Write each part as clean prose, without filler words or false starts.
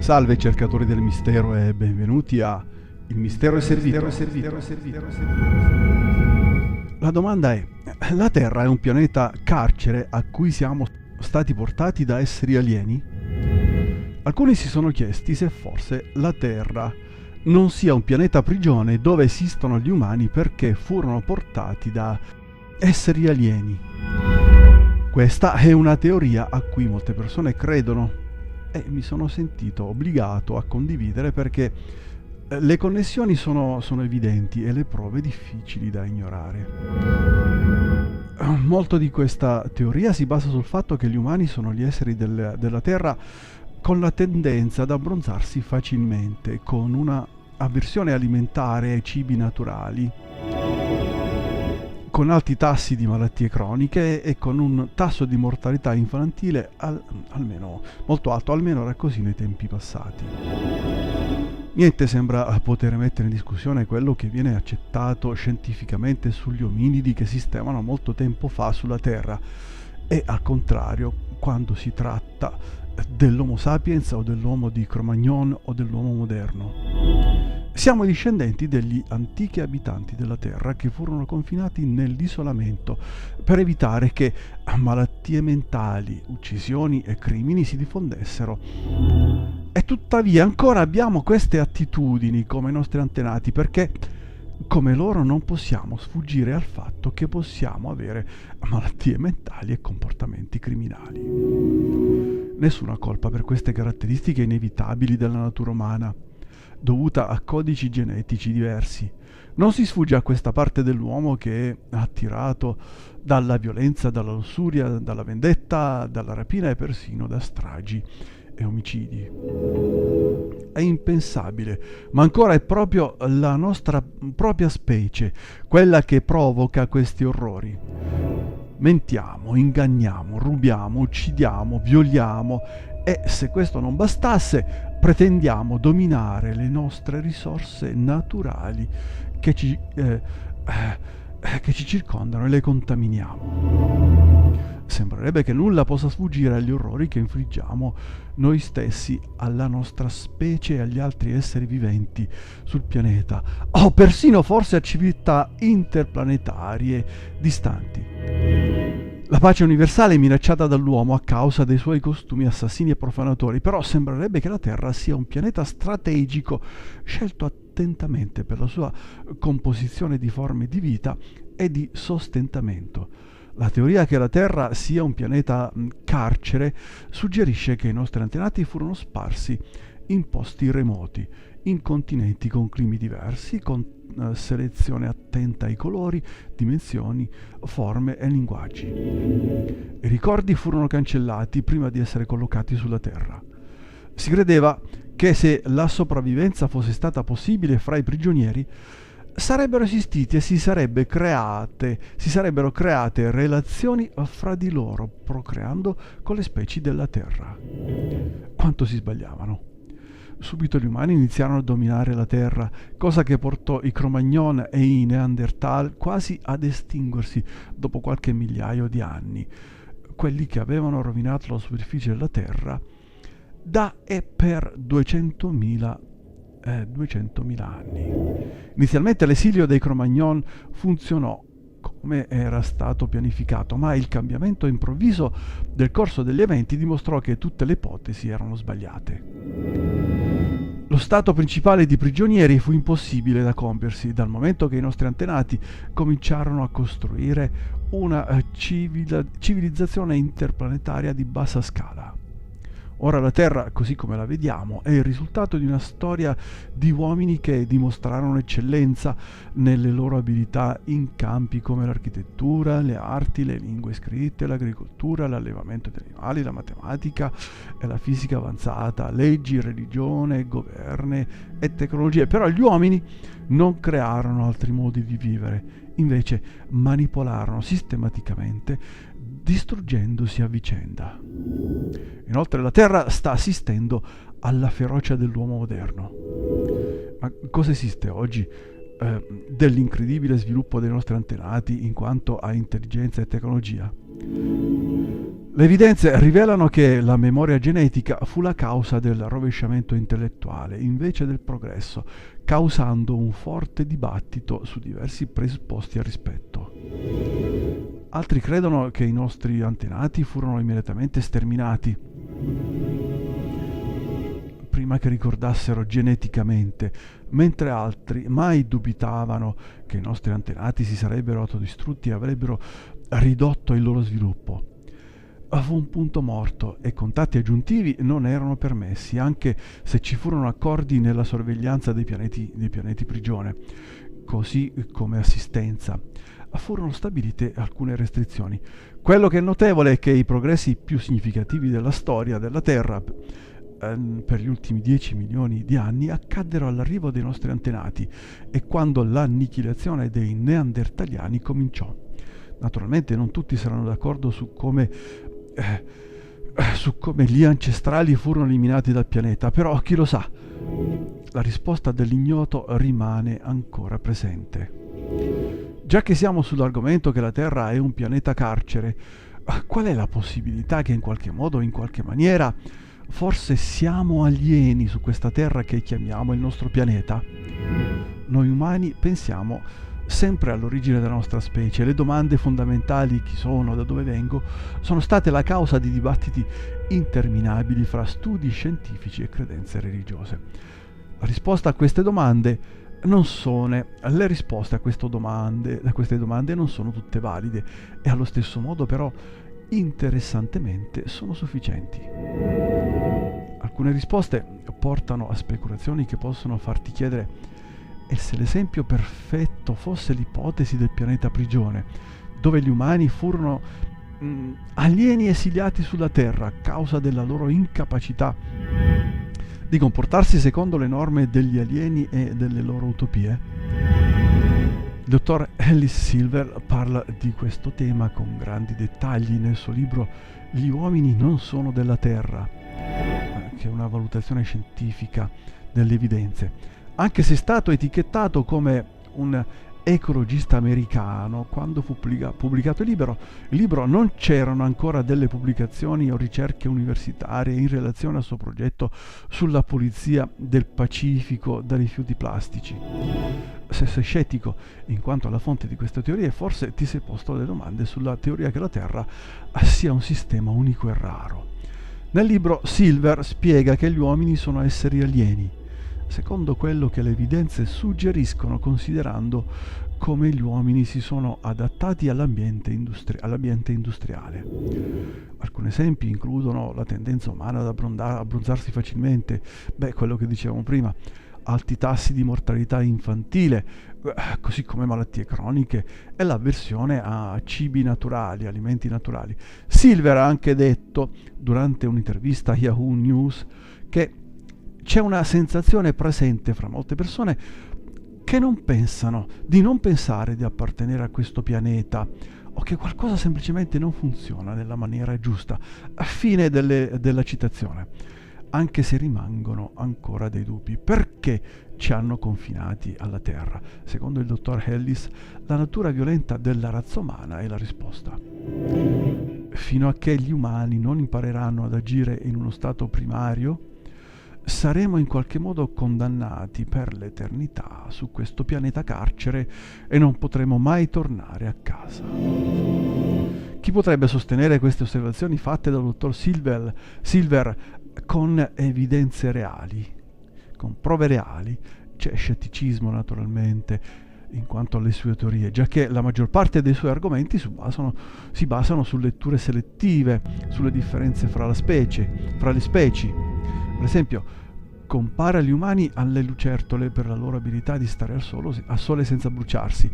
Salve cercatori del mistero e benvenuti a Il mistero è servito. La domanda è: la Terra è un pianeta carcere a cui siamo stati portati da esseri alieni? Alcuni si sono chiesti se forse la Terra non sia un pianeta prigione dove esistono gli umani perché furono portati da esseri alieni. Questa è una teoria a cui molte persone credono e mi sono sentito obbligato a condividere perché le connessioni sono evidenti e le prove difficili da ignorare. Molto di questa teoria si basa sul fatto che gli umani sono gli esseri della Terra con la tendenza ad abbronzarsi facilmente, con una avversione alimentare ai cibi naturali, con alti tassi di malattie croniche e con un tasso di mortalità infantile almeno molto alto, almeno era così nei tempi passati. Niente sembra poter mettere in discussione quello che viene accettato scientificamente sugli ominidi che esistevano molto tempo fa sulla Terra e al contrario quando si tratta dell'Homo sapiens o dell'uomo di Cro-Magnon o dell'uomo moderno. Siamo discendenti degli antichi abitanti della Terra che furono confinati nell'isolamento per evitare che malattie mentali, uccisioni e crimini si diffondessero. E tuttavia ancora abbiamo queste attitudini come i nostri antenati perché come loro non possiamo sfuggire al fatto che possiamo avere malattie mentali e comportamenti criminali. Nessuna colpa per queste caratteristiche inevitabili della natura umana, dovuta a codici genetici diversi. Non si sfugge a questa parte dell'uomo che è attirato dalla violenza, dalla lussuria, dalla vendetta, dalla rapina e persino da stragi e omicidi. È impensabile, ma ancora è proprio la nostra propria specie quella che provoca questi orrori. Mentiamo, inganniamo, rubiamo, uccidiamo, violiamo e, se questo non bastasse, pretendiamo dominare le nostre risorse naturali che ci circondano e le contaminiamo. Sembrerebbe che nulla possa sfuggire agli orrori che infliggiamo noi stessi alla nostra specie e agli altri esseri viventi sul pianeta, o persino forse a civiltà interplanetarie distanti. La pace universale è minacciata dall'uomo a causa dei suoi costumi assassini e profanatori, però sembrerebbe che la Terra sia un pianeta strategico, scelto attentamente per la sua composizione di forme di vita e di sostentamento. La teoria che la Terra sia un pianeta carcere suggerisce che i nostri antenati furono sparsi in posti remoti, in continenti con climi diversi, con selezione attenta ai colori, dimensioni, forme e linguaggi. I ricordi furono cancellati prima di essere collocati sulla Terra. Si credeva che se la sopravvivenza fosse stata possibile fra i prigionieri, sarebbero esistiti e si sarebbero create relazioni fra di loro, procreando con le specie della Terra. Quanto si sbagliavano. Subito gli umani iniziarono a dominare la Terra, cosa che portò i Cro-Magnon e i Neanderthal quasi ad estinguersi dopo qualche migliaio di anni, quelli che avevano rovinato la superficie della Terra da e per 200.000 anni. Inizialmente l'esilio dei Cro-Magnon funzionò come era stato pianificato, ma il cambiamento improvviso del corso degli eventi dimostrò che tutte le ipotesi erano sbagliate. Lo stato principale di prigionieri fu impossibile da compiersi dal momento che i nostri antenati cominciarono a costruire una civilizzazione interplanetaria di bassa scala. Ora la Terra, così come la vediamo, è il risultato di una storia di uomini che dimostrarono eccellenza nelle loro abilità in campi come l'architettura, le arti, le lingue scritte, l'agricoltura, l'allevamento di animali, la matematica e la fisica avanzata, leggi, religione, governi e tecnologie. Però gli uomini non crearono altri modi di vivere, invece manipolarono sistematicamente, distruggendosi a vicenda. Inoltre la Terra sta assistendo alla ferocia dell'uomo moderno. Ma cosa esiste oggi dell'incredibile sviluppo dei nostri antenati in quanto a intelligenza e tecnologia? Le evidenze rivelano che la memoria genetica fu la causa del rovesciamento intellettuale invece del progresso, causando un forte dibattito su diversi presupposti al rispetto. Altri credono che i nostri antenati furono immediatamente sterminati prima che ricordassero geneticamente, mentre altri mai dubitavano che i nostri antenati si sarebbero autodistrutti e avrebbero ridotto il loro sviluppo. Fu un punto morto e contatti aggiuntivi non erano permessi, anche se ci furono accordi nella sorveglianza dei pianeti prigione, così come assistenza. Furono stabilite alcune restrizioni. Quello che è notevole è che i progressi più significativi della storia della Terra per gli ultimi 10 milioni di anni accaddero all'arrivo dei nostri antenati e quando l'annichilazione dei neandertaliani cominciò. Naturalmente non tutti saranno d'accordo su come gli ancestrali furono eliminati dal pianeta, però chi lo sa, la risposta dell'ignoto rimane ancora presente. Già che siamo sull'argomento che la Terra è un pianeta carcere, qual è la possibilità che in qualche modo, in qualche maniera, forse siamo alieni su questa Terra che chiamiamo il nostro pianeta? Noi umani pensiamo sempre all'origine della nostra specie. Le domande fondamentali, chi sono, da dove vengo, sono state la causa di dibattiti interminabili fra studi scientifici e credenze religiose. La risposta a queste domande non sono, le risposte a queste domande non sono tutte valide e allo stesso modo però interessantemente sono sufficienti. Alcune risposte portano a speculazioni che possono farti chiedere: e se l'esempio perfetto fosse l'ipotesi del pianeta prigione, dove gli umani furono alieni esiliati sulla Terra a causa della loro incapacità di comportarsi secondo le norme degli alieni e delle loro utopie? Il dottor Ellis Silver parla di questo tema con grandi dettagli nel suo libro Gli uomini non sono della Terra, che è una valutazione scientifica delle evidenze. Anche se è stato etichettato come un ecologista americano, quando fu pubblicato il libro non c'erano ancora delle pubblicazioni o ricerche universitarie in relazione al suo progetto sulla pulizia del Pacifico da rifiuti plastici. Se sei scettico in quanto alla fonte di queste teorie, forse ti sei posto delle domande sulla teoria che la Terra sia un sistema unico e raro. Nel libro Silver spiega che gli uomini sono esseri alieni, secondo quello che le evidenze suggeriscono, considerando come gli uomini si sono adattati all'ambiente industriale. Alcuni esempi includono la tendenza umana ad abbronzarsi facilmente, quello che dicevamo prima, alti tassi di mortalità infantile, così come malattie croniche e l'avversione a cibi naturali, alimenti naturali. Silver ha anche detto, durante un'intervista a Yahoo News, che c'è una sensazione presente fra molte persone che non pensare di appartenere a questo pianeta o che qualcosa semplicemente non funziona nella maniera giusta. A fine della citazione, anche se rimangono ancora dei dubbi. Perché ci hanno confinati alla Terra? Secondo il dottor Ellis, la natura violenta della razza umana è la risposta. Fino a che gli umani non impareranno ad agire in uno stato primario, saremo in qualche modo condannati per l'eternità su questo pianeta carcere e non potremo mai tornare a casa. Chi potrebbe sostenere queste osservazioni fatte dal dottor Silver con evidenze reali, con prove reali? C'è scetticismo naturalmente in quanto alle sue teorie, già che la maggior parte dei suoi argomenti si basano su letture selettive, sulle differenze fra le specie. Per esempio, compara gli umani alle lucertole per la loro abilità di stare al sole senza bruciarsi.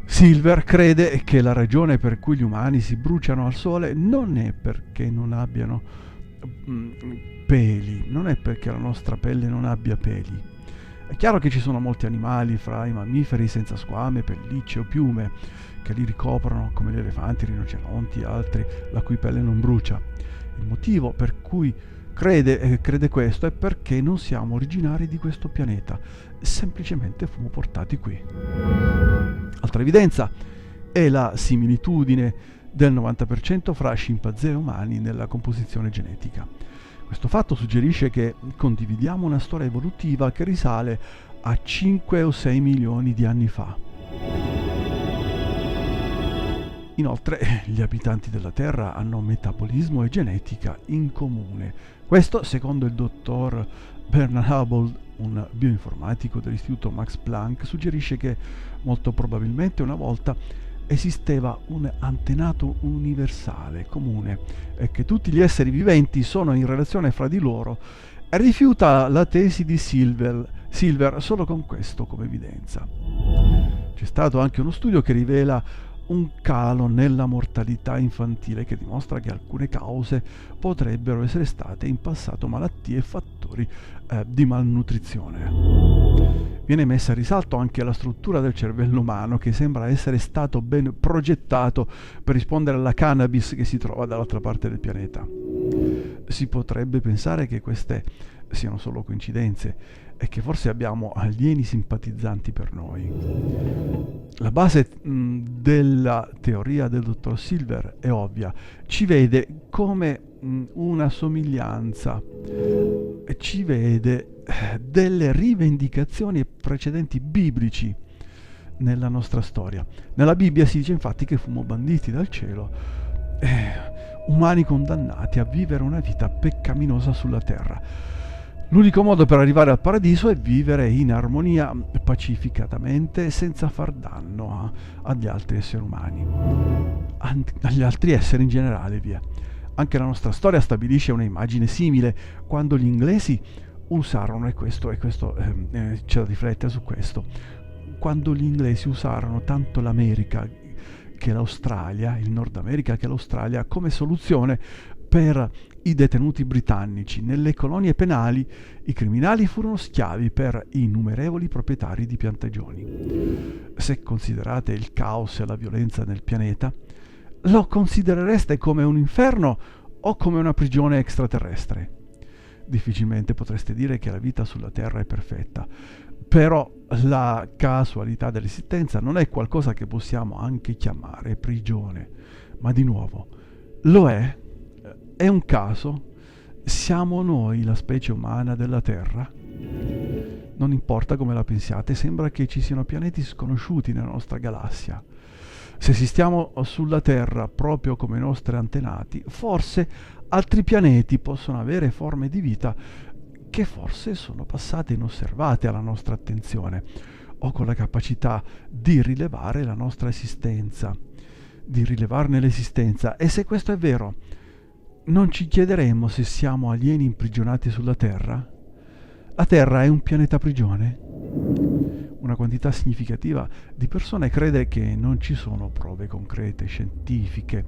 Silver crede che la ragione per cui gli umani si bruciano al sole non è perché non abbiano peli, non è perché la nostra pelle non abbia peli. È chiaro che ci sono molti animali fra i mammiferi senza squame, pellicce o piume che li ricoprono, come gli elefanti, i rinoceronti e altri, la cui pelle non brucia. Il motivo per cui crede questo è perché non siamo originari di questo pianeta, semplicemente fummo portati qui. Altra evidenza è la similitudine del 90% fra scimpanzé e umani nella composizione genetica. Questo fatto suggerisce che condividiamo una storia evolutiva che risale a 5 o 6 milioni di anni fa. Inoltre, gli abitanti della Terra hanno metabolismo e genetica in comune. Questo, secondo il dottor Bernard Hubble, un bioinformatico dell'Istituto Max Planck, suggerisce che molto probabilmente una volta esisteva un antenato universale comune e che tutti gli esseri viventi sono in relazione fra di loro, e rifiuta la tesi di Silver solo con questo come evidenza. C'è stato anche uno studio che rivela un calo nella mortalità infantile che dimostra che alcune cause potrebbero essere state in passato malattie e fattori di malnutrizione. Viene messa a risalto anche la struttura del cervello umano, che sembra essere stato ben progettato per rispondere alla cannabis che si trova dall'altra parte del pianeta. Si potrebbe pensare che queste siano solo coincidenze e che forse abbiamo alieni simpatizzanti per noi. La base della teoria del dottor Silver è ovvia, ci vede come una somiglianza, ci vede delle rivendicazioni precedenti biblici nella nostra storia. Nella Bibbia si dice infatti che fummo banditi dal cielo, umani condannati a vivere una vita peccaminosa sulla terra. L'unico modo per arrivare al paradiso è vivere in armonia pacificatamente, senza far danno agli altri esseri umani, agli altri esseri in generale, via. Anche la nostra storia stabilisce una immagine simile quando gli inglesi usarono, e questo c'è da riflettere su questo, quando gli inglesi usarono tanto l'America che l'Australia, il Nord America che l'Australia, come soluzione per i detenuti britannici. Nelle colonie penali i criminali furono schiavi per innumerevoli proprietari di piantagioni. Se considerate il caos e la violenza nel pianeta, lo considerereste come un inferno o come una prigione extraterrestre? Difficilmente potreste dire che la vita sulla Terra è perfetta, però la casualità dell'esistenza non è qualcosa che possiamo anche chiamare prigione, ma di nuovo lo è un caso. Siamo noi la specie umana della Terra? Non importa come la pensiate, sembra che ci siano pianeti sconosciuti nella nostra galassia. Se esistiamo sulla Terra proprio come i nostri antenati, forse altri pianeti possono avere forme di vita che forse sono passate inosservate alla nostra attenzione, o con la capacità di rilevare la nostra esistenza, di rilevarne l'esistenza. E se questo è vero, non ci chiederemmo se siamo alieni imprigionati sulla Terra? La Terra è un pianeta prigione? Una quantità significativa di persone crede che non ci sono prove concrete, scientifiche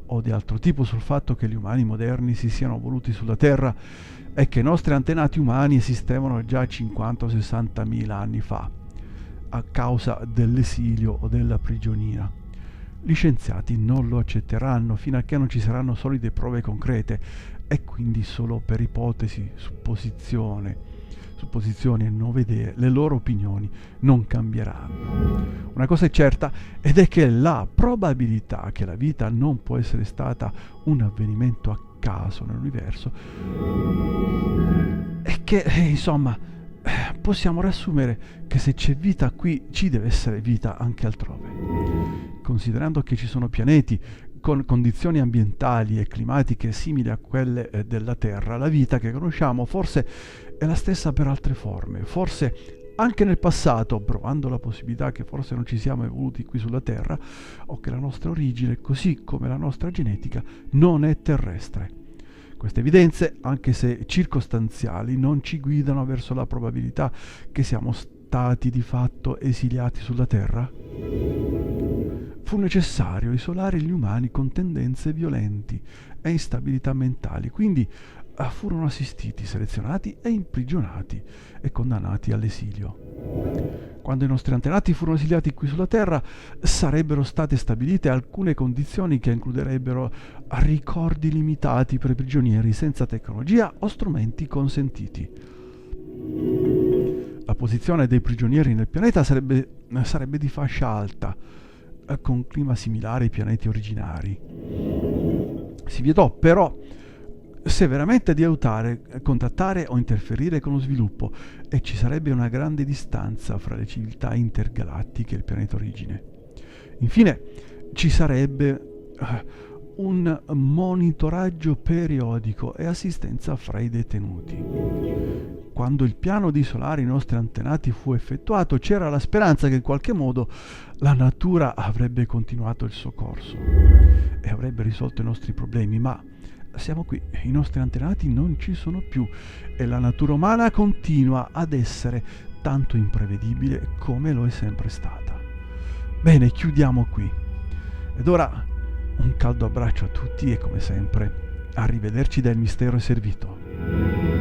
o di altro tipo sul fatto che gli umani moderni si siano evoluti sulla Terra e che i nostri antenati umani esistevano già 50 o 60 mila anni fa, a causa dell'esilio o della prigionia. Gli scienziati non lo accetteranno fino a che non ci saranno solide prove concrete, e quindi solo per ipotesi, supposizioni e nuove idee le loro opinioni non cambieranno. Una cosa è certa, ed è che la probabilità che la vita non può essere stata un avvenimento a caso nell'universo è che, insomma, possiamo riassumere che se c'è vita qui, ci deve essere vita anche altrove. Considerando che ci sono pianeti con condizioni ambientali e climatiche simili a quelle della Terra, la vita che conosciamo forse è la stessa per altre forme. Forse anche nel passato, provando la possibilità che forse non ci siamo evoluti qui sulla Terra, o che la nostra origine, così come la nostra genetica, non è terrestre. Queste evidenze, anche se circostanziali, non ci guidano verso la probabilità che siamo stati di fatto esiliati sulla Terra. Fu necessario isolare gli umani con tendenze violenti e instabilità mentali, quindi furono assistiti, selezionati e imprigionati e condannati all'esilio. Quando i nostri antenati furono esiliati qui sulla Terra, sarebbero state stabilite alcune condizioni che includerebbero ricordi limitati per i prigionieri senza tecnologia o strumenti consentiti. La posizione dei prigionieri nel pianeta sarebbe di fascia alta. con clima similare ai pianeti originari. Si vietò però severamente di aiutare, contattare o interferire con lo sviluppo, e ci sarebbe una grande distanza fra le civiltà intergalattiche e il pianeta origine. Infine ci sarebbe un monitoraggio periodico e assistenza fra i detenuti. Quando il piano di isolare i nostri antenati fu effettuato, c'era la speranza che in qualche modo la natura avrebbe continuato il suo corso e avrebbe risolto i nostri problemi, ma siamo qui, i nostri antenati non ci sono più e la natura umana continua ad essere tanto imprevedibile come lo è sempre stata. Bene, chiudiamo qui. Ed ora un caldo abbraccio a tutti e come sempre, arrivederci da Il Mistero è Servito.